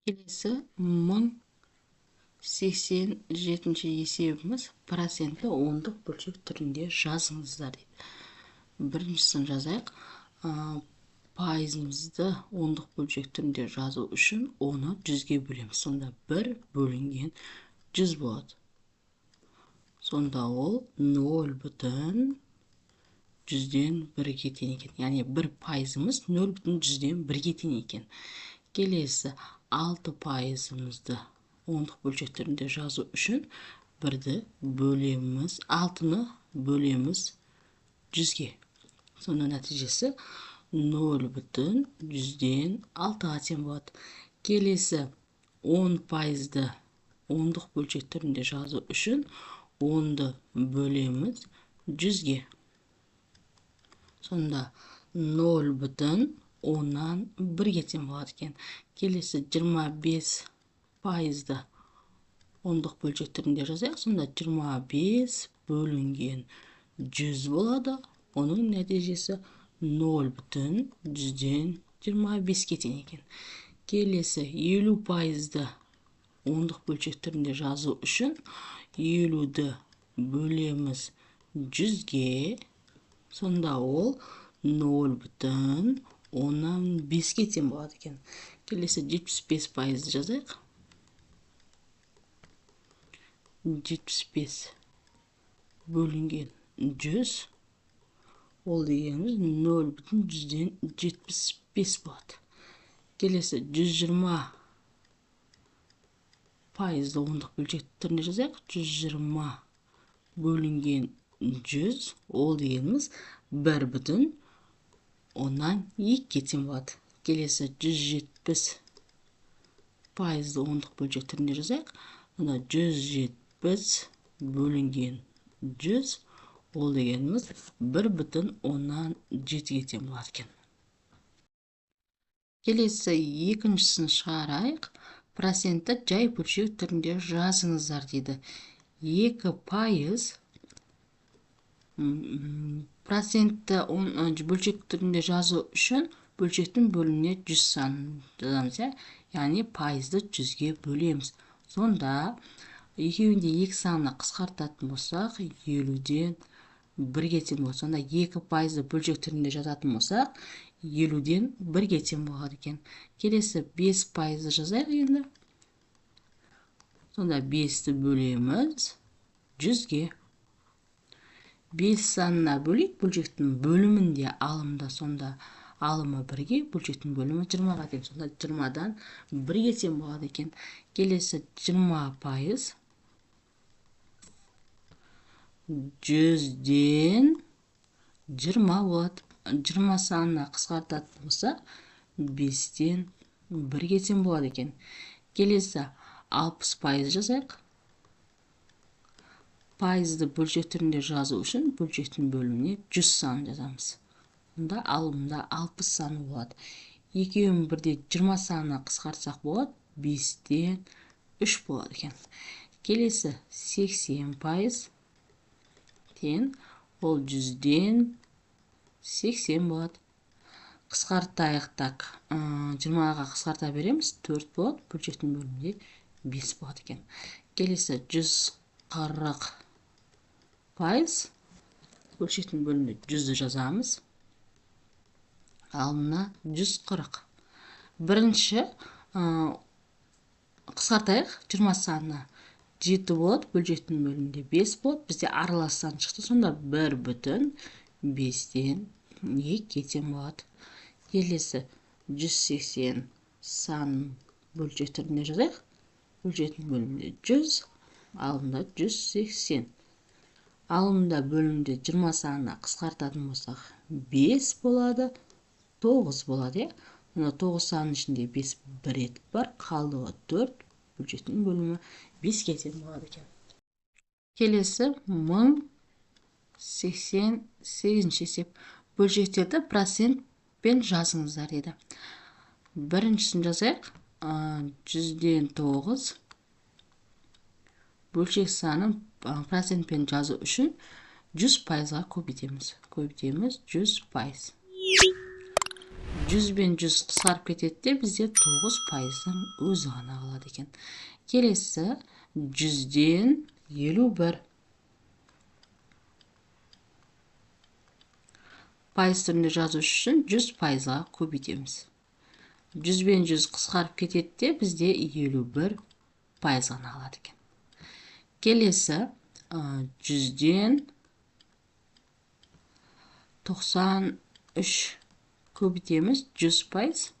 Келесі 1087 есебіміз процентті ондық бөлшек түрінде жазыңыздар дейді. Біріншісін жазайық. Пайызымызды ондық бөлшек түрінде жазу үшін оны 100-ге бөлеміз. Сонда 1 бөлінген 100 болады. Сонда ол 0,100-ден 1-ге тең екен. Яғни 1 пайызымыз 0,100-ден 1-ге тең екен. Келесі 6 пайызымызды ондық бөлшек түрінде жазу үшін 6-ны бөлеміз 100-ге. Сонда нәтижесі 0,100-ден 6-ға тең болады. Келесі 10 пайызды ондық бөлшек түрінде жазу үшін 10-ды бөлеміз 100-ге. Сонда 0,100-ге тең болады екен. Келесі 25 пайызды ондық бөлшек түрінде жазайық. Сонда 25 бөлінген 100 болады. Оның нәтижесі 0,100-ден 25-ге тең екен. Келесі 50 пайызды ондық бөлшек түрінде жазу үшін 50-ді бөлеміз 100-ге. Сонда ол 0,15-ге тең болады екен. Келесі 75 пайызды жазайық. 75 бөлінген 100 ол дегеніміз 0,100-ден 75 болады. Келесі 120 пайызды ондық бөлшек түрінде жазайық. 120 бөлінген 100 ол дегеніміз 1,2-ге тең болады. Келесі 170 пайызды ондық бөлшек түрінде жазайық. 170 бөлінген 100 ол дегеніміз 1,17-ге тең болады екен. Келесі екіншісін шығарайық. Процентті жай бөлшек түрінде жазыңыздар дейді. 2 пайыз процентті бөлшек түрінде жазу үшін бөлшектің бөліміне 100 санын жазамыз. Яғни пайызды 100-ге бөлеміз. Сонда екеуінде 2 санына қысқартатын болсақ, 50-ден 1-ге тең болады. Сонда 2 пайызды бөлшек түрінде жазатын болсақ, 50-ден 1-ге тең болады екен. Келесі 5 пайызды жазайық енді. Сонда 5-ті бөлеміз 100-ге. 5 санына бөлейік, бөлшектің бөлімінде алымда, сонда алымы 1-ге, бөлшектің бөлімі 20-ға тең. Сонда 20-дан 1-ге тең болады екен. Келесі 20 пайыз 100-ден 20 болады. 20 санына қысқартатын болса 5-тен 1-ге тең болады екен. Келесі 60 пайыз жазайық. Пайызды бөлшек түрінде жазу үшін бөлшектің бөліміне 100 санын жазамыз. Онда алымда 60 саны болады. Екеуін бірде 20 санына қысқартсақ болады, 5-тен 3 болады екен. Келесі 80 пайыз тең, ол 100-ден 80 болады. Қысқартайық, так, 20-ға қысқарта береміз, 4 болады, бөлшектің бөлімінде 5 болады екен. Келесі 140 пайыз, бөлшектің бөлімінде 100-ді жазамыз. Алымына 140. Бірінші қысқартайық, 20 санына 7 болады, бөлшектің бөлімінде 5 болады. Бізде аралас сан шықты, сонда 1,5-ден 2-ге тең болады. Келесі 180 санын бөлшек түрінде жазайық. Бөлшектің бөлімінде 100, алымда 180. Алымда бөлімде 20 санына қысқартатын болсақ 5 болады, 9 болады. 9 санын ішінде 5 бір етіп бар, қалдығы 4, бөлшектің бөлімі 5-ге тең болады екен. Келесі 1088 есеп. Бөлшектерді процентпен жазыңыздар деді. Біріншісін жазайық. 100-ден 9 бөлшек санын процентпен жазу үшін 100 пайызға көбейтеміз. 100 пайыз. 100 бен 100 қысқарып кетеді де бізде 9%-ның өзі ғана қалады екен. Келесі 100-ден 51 пайыз түрінде жазу үшін 100%-ға көбейтеміз. 100 бен 100 қысқарып кетеді де бізде 51% ғана қалады екен. Келесі 100-ден 93 көбейтеміз 100%.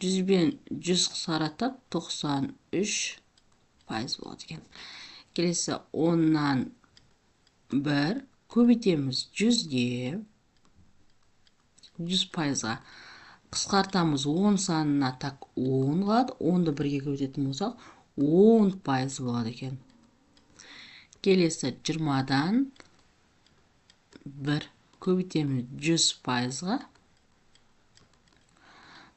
100 бен 100 қысқаратып 93% болады екен. Келесі 10-нан 1 көбейтеміз 100-ге 100%-ға қысқартамыз 10 санына так 10 қалады. 10-ды 1-ге көбейтетін болсақ 10% болады екен. Келесі 20-дан 1 көбейтеміз 100%-ға.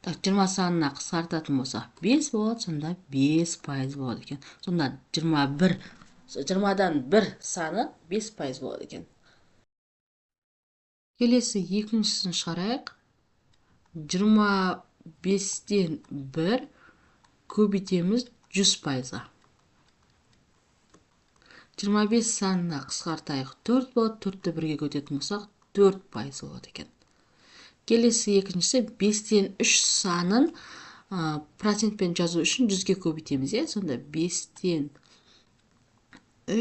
Так 20 санына қысқартатын болсақ 5 болады, сонда 5% болады екен. Сонда 20-дан 1 саны 5% болады екен. Келесі екіншісін шығарайық. 25-ден 1 көбейтеміз 100%-ға. 25 санына қысқартайық 4 болады, 4-ті 1-ге көбейтетін болсақ 4% болады екен. Келесі екіншісі 5-тен 3 санын процентпен жазу үшін 100-ге көбейтеміз. Сонда 5-тен 3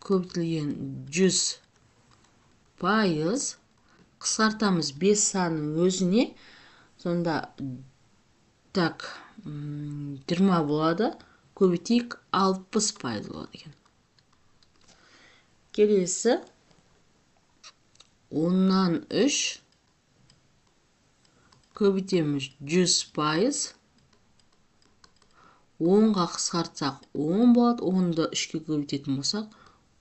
көбейтілген 100% қысқартамыз 5 санның өзіне. Сонда так 20 болады, көбейтейік 60% болады екен. Келесі 10-нан 3 көбейтеміз 100%. 10-ға қысқартсақ 10 болады, 10-ды 3-ке көбейтетін болсақ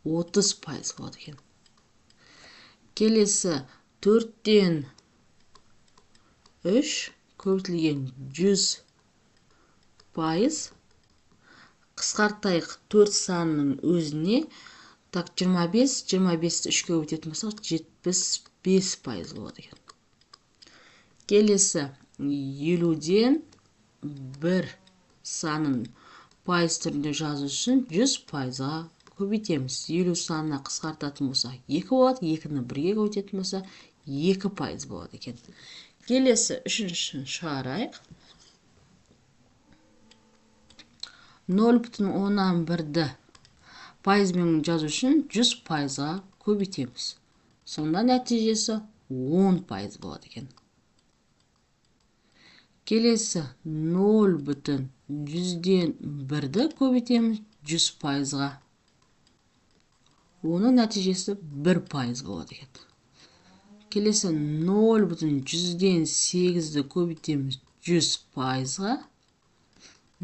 30% болады екен. Келесі 4-тен 3 көбейтілген 100% қысқартайық 4 санның өзіне. Так 25-ті 3-ке көбейтетін болсақ 75% болады екен. Келесі 50-ден 1 санын пайыз түрінде жазу үшін 100%-ға көбейтеміз. 50 санына қысқартатын болсақ 2 болады, 2-ні 1-ге көбейтетін болсақ 2% болады екен. Келесі үшіншісін шығарайық. 0,1-ді пайызбен жазу үшін 100%-ға көбейтеміз. Сонда нәтижесі 10% болады екен. Келесі 0,100-ден 1-ді көбейтеміз 100%-ға. Оның нәтижесі 1% болады екен. Келесі 0,100-ден 8-ді көбейтеміз 100%-ға.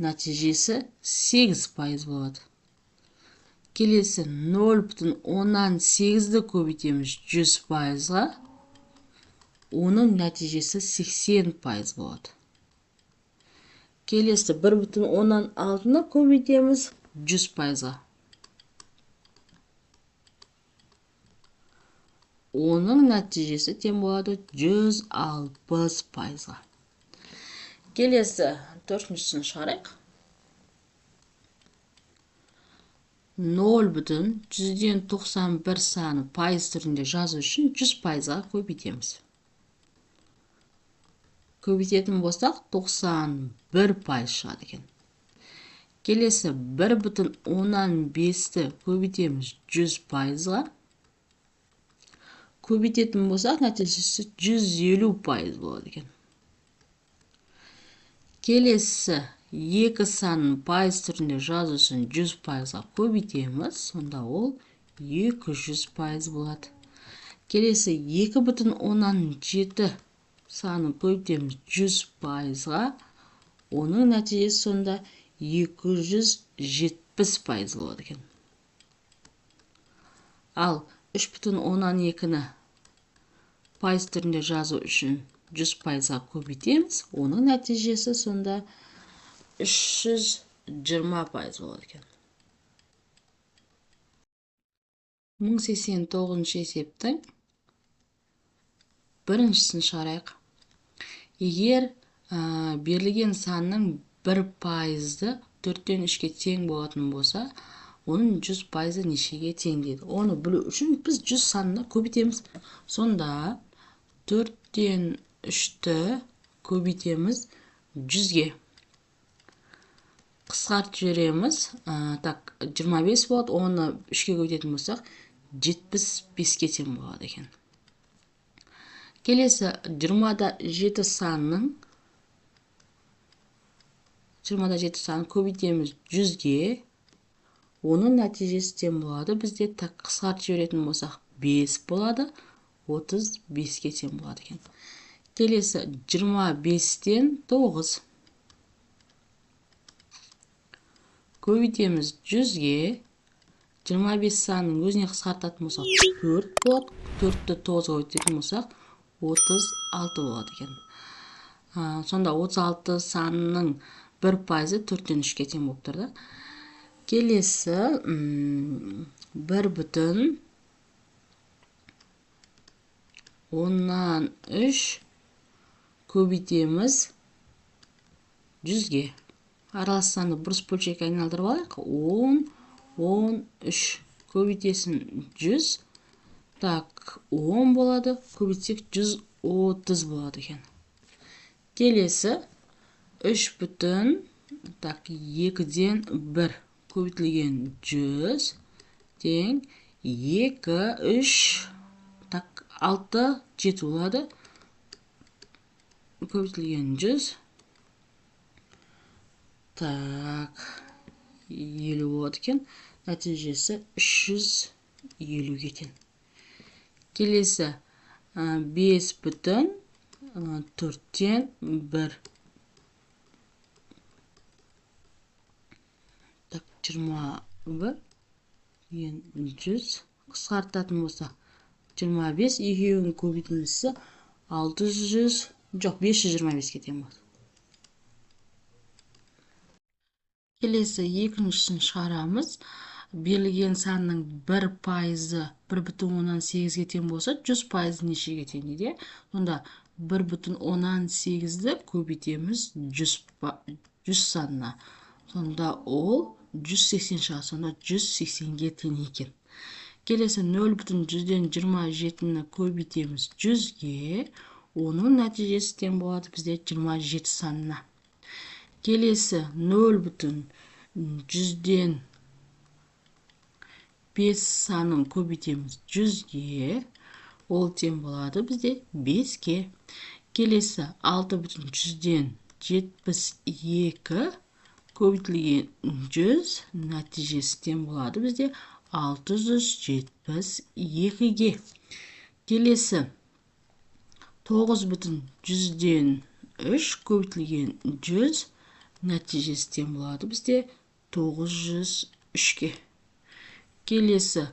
Нәтижесі 8% болады. Келесі 0,10-нан 8-ді көбейтеміз 100%-ға. Оның нәтижесі 80% болады. Келесі 1,10-нан 6-ны көбейтеміз 100%-ға. Оның нәтижесі тең болады 160%-ға. Келесі төртіншісін шығарайық. 0,191 саны пайыз түрінде жазу үшін 100%-ға көбейтеміз. Көбейтетін болсақ 91% шығады екен. Келесі 1,15-ті көбейтеміз 100%-ға. Көбейтетін болсақ нәтижесі 150% болады екен. Келесі 2 санын пайыз түрінде жазу үшін 100%-ға көбейтеміз. Сонда ол 200% болады. Келесі 2,7 санын көбейтеміз 100%-ға. Оның нәтижесі сонда 270% болады екен. Ал 3,2-ні пайыз түрінде жазу үшін 100%-ға көбейтеміз. Оның нәтижесі сонда 320% болады екен. 1089 есептің біріншісін шығарайық. Егер берілген санның 1%-ы 4-тен 3-ке тең болатын болса, оның 100%-ы нешеге тең дейді. Оны білу үшін біз 100 санына көбейтеміз. Сонда 4-тен 3-ті көбейтеміз 100-ге. Қысқартып жібереміз. Так, 25 болады. Оны 3-ке көбейтетін болсақ, 75-ке тең болады екен. Келесі 27 санның көбейтеміз 100-ге. Оның нәтижесі тең болады. Бізде қысқартып жіберетін болсақ 5 болады. 35-ке тең болады екен. Келесі 25-тен 9 көбейтеміз 100-ге. 25 санның өзіне қысқартатын болсақ 4 болады. 4-ті 9-ға көбейтетін болсақ 36 болады екен. Сонда 36 санның 1%-ы 4-тен 3-ке тең болып тұрды. Келесі 1,3 көбейтеміз 100-ге. Аралас санды бұрыс бөлшекке айналдырып алайық. 13 көбейтесін 100. Так, 10 болады. Көбейтсек 130 болады екен. Келесі 3,2-ден 1 көбейтілген 100 тең 2, 3, так, 6, 7 болады. Көбейтілген 100. Так, 50 болады екен. Нәтижесі 350 тең. Келесі 5,4-тен 1. Так, 21 деген 100. Қысқартатын болса 25, екеуінің көбейтіндісі 600, жоқ 525-ке тең болады. Келесі екіншісін шығарамыз. Берілген санның 1%-ы 1,8-ге тең болса, 100% нешеге тең дейді. Сонда 1,8-ді көбейтеміз 100 санына. Сонда ол 180 шығады. Сонда 180-ге тең екен. Келесі 0,100-ден 27-ні көбейтеміз 100-ге. Оның нәтижесі тең болады бізде 27 санына. Келесі 0,100-ден 5 санын көбейтеміз 100-ге. Ол тең болады бізде 5-ке. Келесі 6,100-ден 72 көбейтілген 100 нәтижесі тең болады бізде 672-ге. Келесі 9,100-ден 3 көбейтілген 100 нәтижесі тең болады бізде 903-ге. Келесі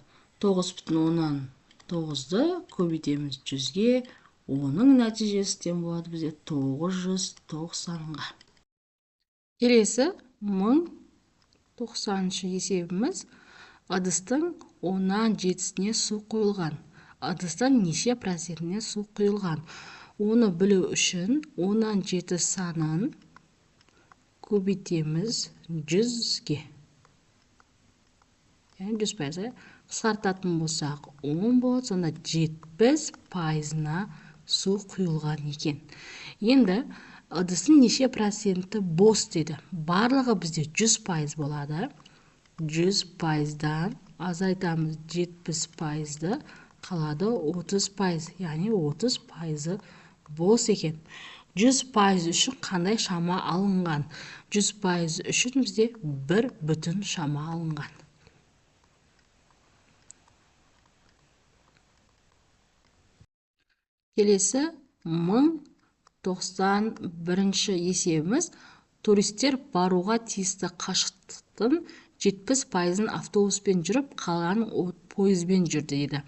9,9-ды көбейтеміз 100-ге. Оның нәтижесі тең болады бізде 990-ға. Келесі 1090-шы есебіміз. Ыдыстың 10-7-сіне су құйылған. Ыдыстың неше процентіне су құйылған? Оны білу үшін 10-7 санын көбейтеміз 100-ге. 100%. Қысқартатын болсақ 10 болады. Сонда 70%-на су құйылған екен. Енді ыдыстың неше проценті бос деді. Барлығы бізде 100% болады. 100%-дан азайтамыз 70%-ды, қалады 30%. Яғни 30%-ы бос екен. 100% үшін қандай шама алынған? 100% үшін бізде 1 бүтін шама алынған. Келесі 1091-ші есебіміз. Туристер баруға тиісті қашықтықтың 70%-ын автобуспен жүріп, қалған пойызбен жүрді дейді.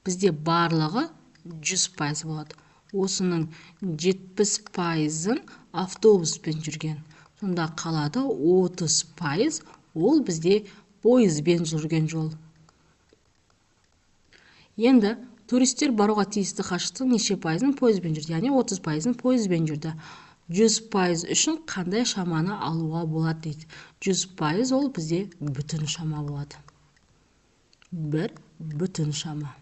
Бізде барлығы 100% болады. Осының 70%-ын автобуспен жүрген. Сонда қалады 30%. Ол бізде пойызбен жүрген жол. Енді туристтер баруға тиісті қашықтықтың неше пайызын пойызбен жүрді, яғни 30 пайызын пойызбен жүрді. 100% үшін қандай шаманы алуға болады дейді. 100% ол бізде бүтін шама болады. Бір бүтін шама.